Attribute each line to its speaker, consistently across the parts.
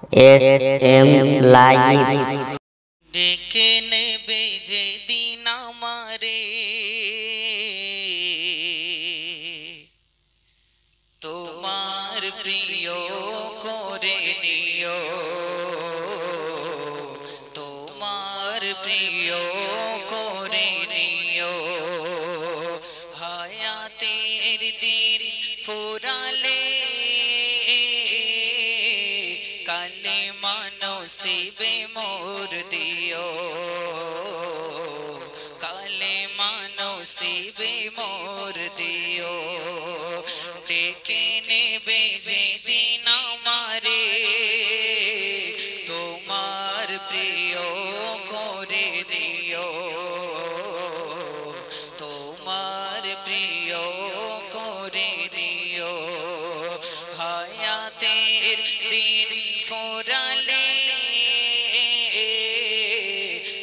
Speaker 1: SM live
Speaker 2: ডেকে নেবে যেদিন আমারে তোমার প্রিয় করে নিও, তোমার প্রিয় করে নিও। হায়াতের দিন ফুরালে কালেমা নসিবে মোর দিও, কালেমা নসিবে মোর দিও। ডেকে নেবে যেদিন আমারে তোমার প্রিয় করে নিও, তোমার প্রিয় করে নিও। হায়াতের দিন ফুরালে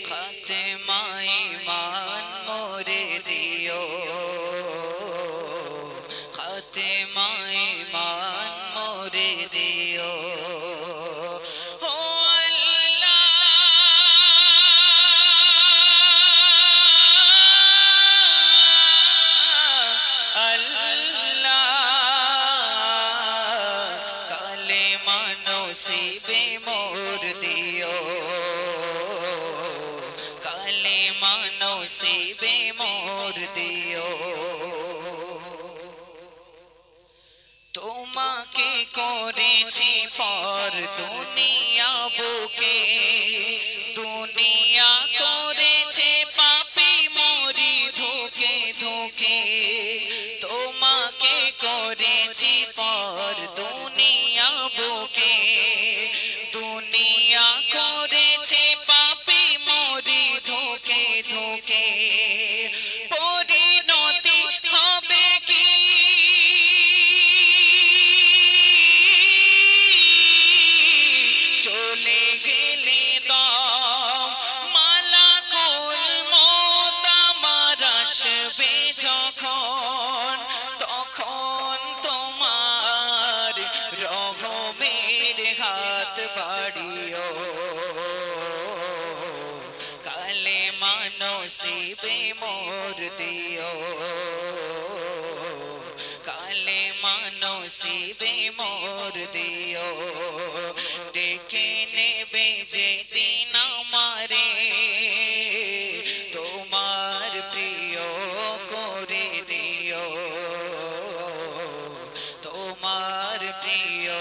Speaker 2: খাতেমা ঈমান মোরে দিও, খাতেমা ঈমান মোরে দিও। ও আল্লাহ আল্লাহ কালেমা নসিবে মোর দিও, কালেমা নসিবে মোর দিও। তোমাকে করেছি পর দুনিয়া বুকে, দুনিয়া করেছে পাপী মরি ধুকে ধুকে। তোমাকে করেছি পর দুনিয়া বুকে, দুনিয়া করেছে পাপী মরি ধুকে ধুকে। পরিণতি হবে কি চলে গেলে দম, মালাকুল মওত আমার আসবে যখন, তখন তোমার রহমের হাত বাড়িও, কালেমা নসিবে মোর দিও, কালেমা নসিবে মোর দিও। ডেকে নেবে যেদিন আমারে তোমার প্রিয় করে নিও, তোমার প্রিয়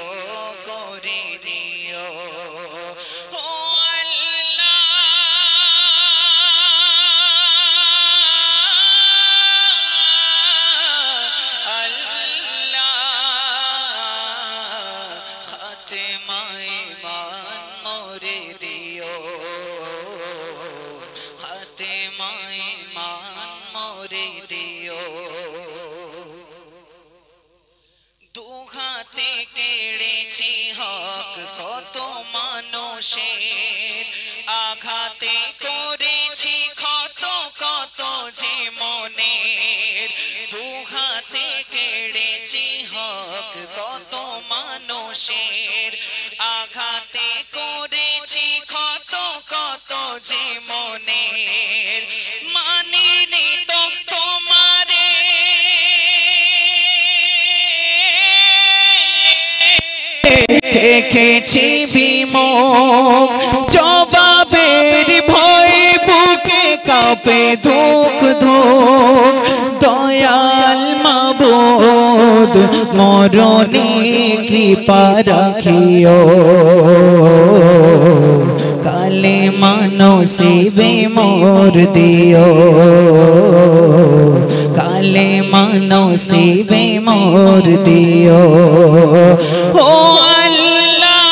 Speaker 2: করে নিও। ও আল্লাহ আল্লাহ খাতেমা ঈমান মোরে দিও, খাতেমা ঈমান মোরে দিও। দুহাতে কেড়েছি হক কত মানুষের, আঘাতে করেছি ক্ষত কত যে মনের। দুহাতে কেড়েছি হক কত মানুষের, আঘাতে করেছি ক্ষত কত যে মনের। মানিনি তো তোমারে দেখেছি বিমুখ, জবাবের ভয় বুকে কাঁপে ধুক ধুক। দয়াল মাবুদ মরণে কৃপা রাখিও, কালেমা নসিবে মোর দিও, কালেমা নসিবে মোর দিও। ও আল্লাহ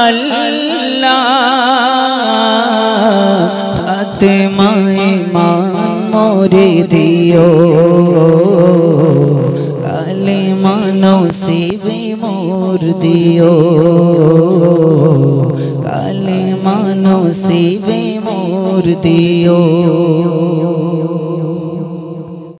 Speaker 2: আল্লাহ খাতেমা ঈমান মোরে দিও, কালেমা নসিবে মোর দিও, কালেমা নসিবে মোর দিও।